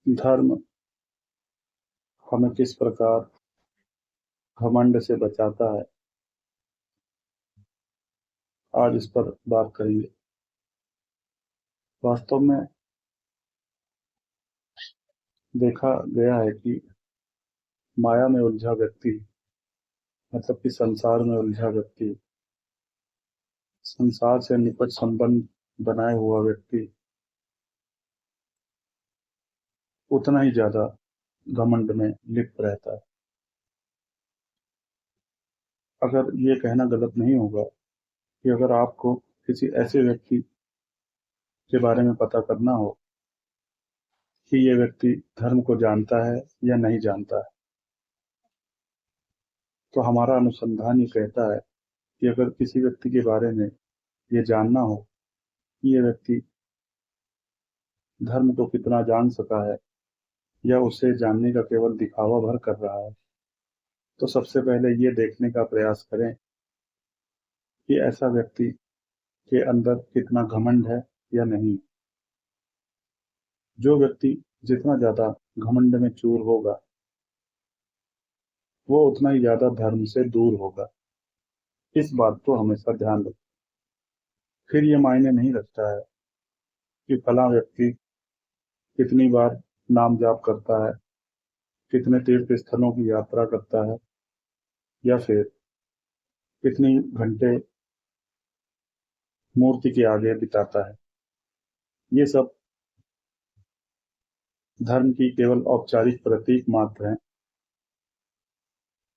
धर्म हमें किस प्रकार घमंड से बचाता है, आज इस पर बात करेंगे। वास्तव में देखा गया है कि माया में उलझा व्यक्ति, मतलब कि संसार में उलझा व्यक्ति, संसार से निकट संबंध बनाए हुआ व्यक्ति उतना ही ज्यादा घमंड में लिप्त रहता है। अगर ये कहना गलत नहीं होगा कि अगर आपको किसी ऐसे व्यक्ति के बारे में पता करना हो कि ये व्यक्ति धर्म को जानता है या नहीं जानता है, तो हमारा अनुसंधान ये कहता है कि अगर किसी व्यक्ति के बारे में ये जानना हो कि ये व्यक्ति धर्म को कितना जान सका है या उसे जानने का केवल दिखावा भर कर रहा है, तो सबसे पहले ये देखने का प्रयास करें कि ऐसा व्यक्ति के अंदर कितना घमंड है या नहीं। जो व्यक्ति जितना ज्यादा घमंड में चूर होगा, वो उतना ही ज्यादा धर्म से दूर होगा। इस बात को हमेशा ध्यान रखें। फिर ये मायने नहीं रखता है कि फला व्यक्ति कितनी बार नाम जाप करता है, कितने तीर्थ स्थलों की यात्रा करता है, या फिर कितनी घंटे मूर्ति के आगे बिताता है। ये सब धर्म की केवल औपचारिक प्रतीक मात्र हैं।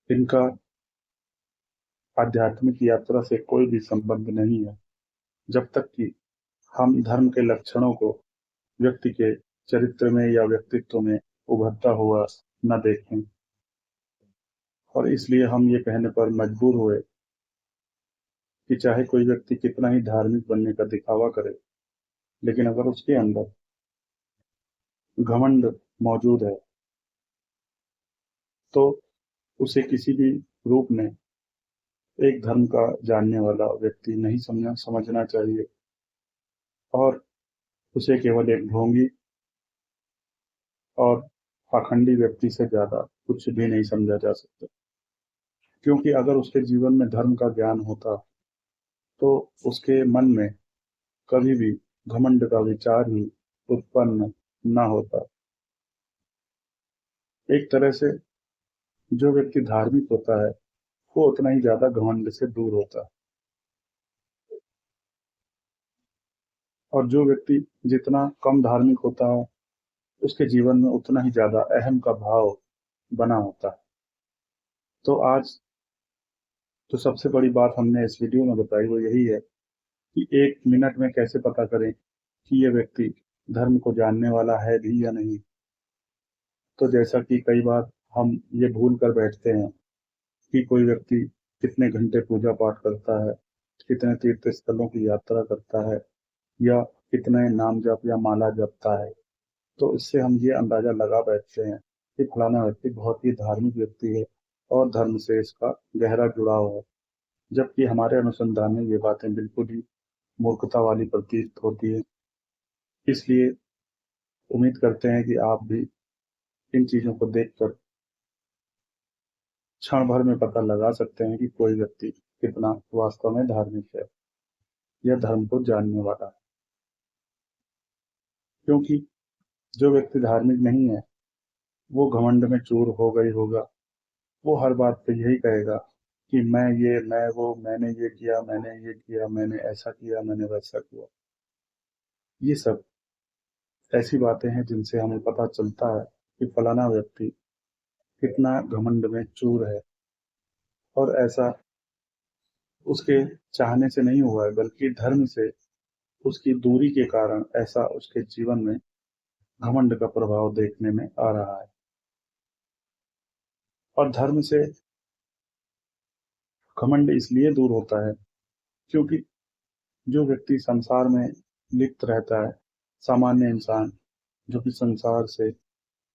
इनका आध्यात्मिक यात्रा से कोई भी संबंध नहीं है, जब तक कि हम धर्म के लक्षणों को व्यक्ति के चरित्र में या व्यक्तित्व में उभरता हुआ न देखें। और इसलिए हम ये कहने पर मजबूर हुए कि चाहे कोई व्यक्ति कितना ही धार्मिक बनने का दिखावा करे, लेकिन अगर उसके अंदर घमंड मौजूद है तो उसे किसी भी रूप में एक धर्म का जानने वाला व्यक्ति नहीं समझना चाहिए, और उसे केवल एक ढोंगी और पाखंडी व्यक्ति से ज्यादा कुछ भी नहीं समझा जा सकता। क्योंकि अगर उसके जीवन में धर्म का ज्ञान होता तो उसके मन में कभी भी घमंड का विचार ही उत्पन्न न होता। एक तरह से जो व्यक्ति धार्मिक होता है वो उतना ही ज्यादा घमंड से दूर होता है, और जो व्यक्ति जितना कम धार्मिक होता है उसके जीवन में उतना ही ज्यादा अहम का भाव बना होता है। तो आज तो सबसे बड़ी बात हमने इस वीडियो में बताई वो यही है कि एक मिनट में कैसे पता करें कि ये व्यक्ति धर्म को जानने वाला है भी या नहीं। तो जैसा कि कई बार हम ये भूल कर बैठते हैं कि कोई व्यक्ति कितने घंटे पूजा पाठ करता है, कितने तीर्थ स्थलों की यात्रा करता है, या कितने नाम जप या माला जपता है, तो इससे हम ये अंदाजा लगा बैठते हैं कि फलाना व्यक्ति बहुत ही धार्मिक व्यक्ति है और धर्म से इसका गहरा जुड़ाव है। जबकि हमारे अनुसंधान में ये बातें बिल्कुल ही मूर्खता वाली प्रतीत होती है। इसलिए उम्मीद करते हैं कि आप भी इन चीजों को देखकर क्षण भर में पता लगा सकते हैं कि कोई व्यक्ति कितना वास्तव में धार्मिक है या धर्म को जानने वाला है। क्योंकि जो व्यक्ति धार्मिक नहीं है वो घमंड में चूर हो गई होगा। वो हर बात पे यही कहेगा कि मैं वो, मैंने ये किया, मैंने ये किया, मैंने ऐसा किया, मैंने वैसा किया। ये सब ऐसी बातें हैं जिनसे हमें पता चलता है कि फलाना व्यक्ति कितना घमंड में चूर है, और ऐसा उसके चाहने से नहीं हुआ है, बल्कि धर्म से उसकी दूरी के कारण ऐसा उसके जीवन में घमंड का प्रभाव देखने में आ रहा है। और धर्म से घमंड इसलिए दूर होता है क्योंकि जो व्यक्ति संसार में लिप्त रहता है, सामान्य इंसान जो कि संसार से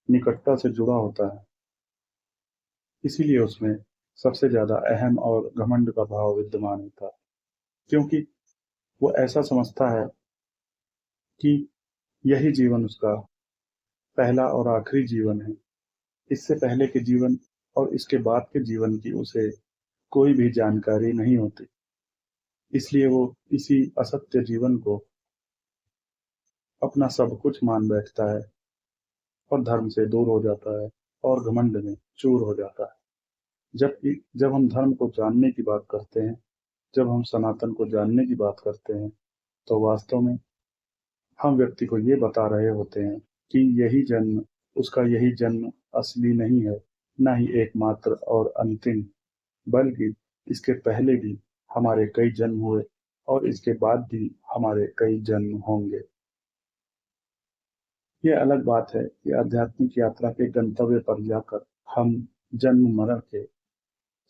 निकटता से जुड़ा होता है, इसीलिए उसमें सबसे ज्यादा अहम और घमंड का भाव विद्यमान होता है। क्योंकि वो ऐसा समझता है कि यही जीवन उसका पहला और आखिरी जीवन है। इससे पहले के जीवन और इसके बाद के जीवन की उसे कोई भी जानकारी नहीं होती। इसलिए वो इसी असत्य जीवन को अपना सब कुछ मान बैठता है और धर्म से दूर हो जाता है और घमंड में चूर हो जाता है। जबकि जब हम धर्म को जानने की बात करते हैं, जब हम सनातन को जानने की बात करते हैं, तो वास्तव में हम व्यक्ति को ये बता रहे होते हैं कि यही जन्म, उसका यही जन्म असली नहीं है, न ही एकमात्र और अंतिम, बल्कि इसके पहले भी हमारे कई जन्म हुए और इसके बाद भी हमारे कई जन्म होंगे। ये अलग बात है कि आध्यात्मिक यात्रा के गंतव्य पर जाकर हम जन्म मरण के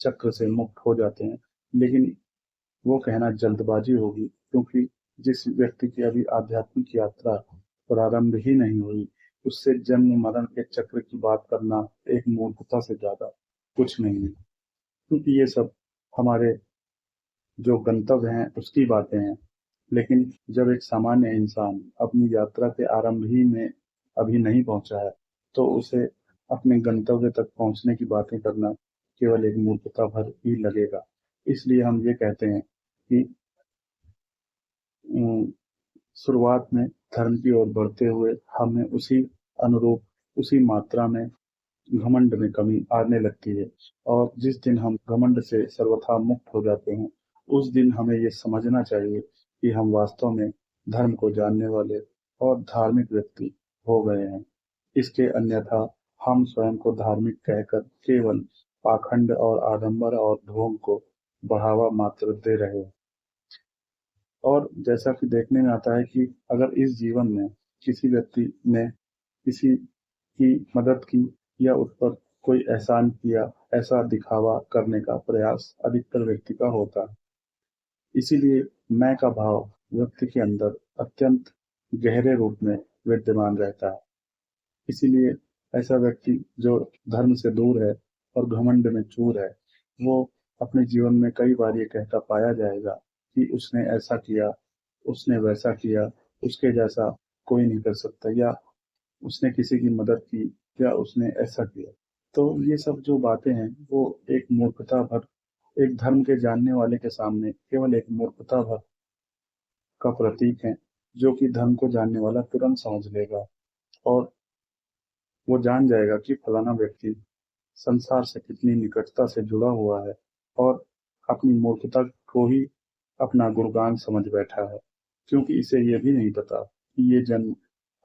चक्र से मुक्त हो जाते हैं, लेकिन वो कहना जल्दबाजी होगी, क्योंकि जिस व्यक्ति की अभी आध्यात्मिक यात्रा प्रारंभ ही नहीं हुई, उससे जन्म मरण के चक्र की बात करना एक मूर्खता से ज्यादा कुछ नहीं है। क्योंकि ये सब हमारे जो गंतव्य हैं उसकी बातें हैं। लेकिन जब एक सामान्य इंसान अपनी यात्रा के आरंभ ही में अभी नहीं पहुंचा है, तो उसे अपने गंतव्य तक पहुंचने की बातें करना केवल एक मूर्खता भर ही लगेगा। इसलिए हम ये कहते हैं कि अम, शुरुआत में धर्म की ओर बढ़ते हुए हमें उसी अनुरूप, उसी मात्रा में घमंड में कमी आने लगती है। और जिस दिन हम घमंड से सर्वथा मुक्त हो जाते हैं, उस दिन हमें ये समझना चाहिए कि हम वास्तव में धर्म को जानने वाले और धार्मिक व्यक्ति हो गए हैं। इसके अन्यथा हम स्वयं को धार्मिक कहकर केवल पाखंड और आडंबर और ढोंग को बढ़ावा मात्र दे रहे हैं। और जैसा कि देखने में आता है कि अगर इस जीवन में किसी व्यक्ति ने किसी की मदद की या उस पर कोई एहसान किया, ऐसा दिखावा करने का प्रयास अधिकतर व्यक्ति का होता है। इसीलिए मैं का भाव व्यक्ति के अंदर अत्यंत गहरे रूप में विद्यमान रहता है। इसीलिए ऐसा व्यक्ति जो धर्म से दूर है और घमंड में चूर है, वो अपने जीवन में कई बार ये कहता पाया जाएगा कि उसने ऐसा किया, उसने वैसा किया, उसके जैसा कोई नहीं कर सकता, या उसने किसी की मदद की, या उसने ऐसा किया। तो ये सब जो बातें हैं वो एक मूर्खता भर, एक धर्म के जानने वाले के सामने केवल एक मूर्खता भर का प्रतीक है, जो कि धर्म को जानने वाला तुरंत समझ लेगा और वो जान जाएगा कि फलाना व्यक्ति संसार से कितनी निकटता से जुड़ा हुआ है और अपनी मूर्खता को ही अपना गुणगान समझ बैठा है। क्योंकि इसे ये भी नहीं पता कि ये जन्म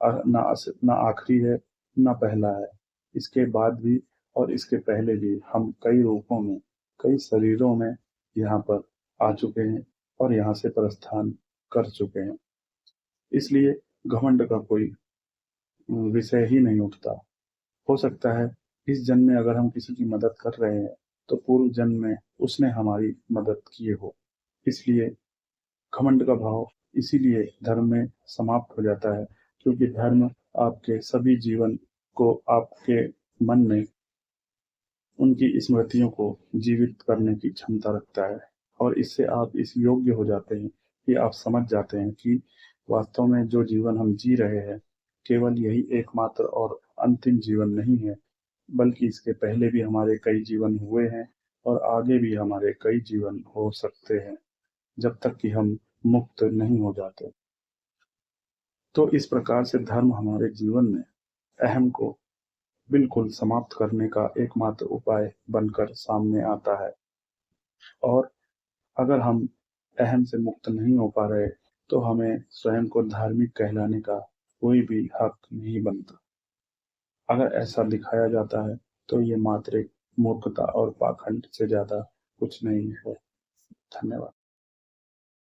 ना आखिरी है, ना पहला है। इसके बाद भी और इसके पहले भी हम कई रूपों में, कई शरीरों में यहाँ पर आ चुके हैं और यहाँ से प्रस्थान कर चुके हैं। इसलिए घमंड का कोई विषय ही नहीं उठता। हो सकता है इस जन्म में अगर हम किसी की मदद कर रहे हैं, तो पूर्व जन्म में उसने हमारी मदद की हो। इसलिए घमंड का भाव इसीलिए धर्म में समाप्त हो जाता है, क्योंकि धर्म आपके सभी जीवन को, आपके मन में उनकी स्मृतियों को जीवित करने की क्षमता रखता है। और इससे आप इस योग्य हो जाते हैं कि आप समझ जाते हैं कि वास्तव में जो जीवन हम जी रहे हैं, केवल यही एकमात्र और अंतिम जीवन नहीं है, बल्कि इसके पहले भी हमारे कई जीवन हुए हैं और आगे भी हमारे कई जीवन हो सकते हैं, जब तक कि हम मुक्त नहीं हो जाते। तो इस प्रकार से धर्म हमारे जीवन में अहम को बिल्कुल समाप्त करने का एकमात्र उपाय बनकर सामने आता है। और अगर हम अहम से मुक्त नहीं हो पा रहे, तो हमें स्वयं को धार्मिक कहलाने का कोई भी हक नहीं बनता। अगर ऐसा दिखाया जाता है, तो ये मात्र एक मूर्खता और पाखंड से ज्यादा कुछ नहीं है। धन्यवाद।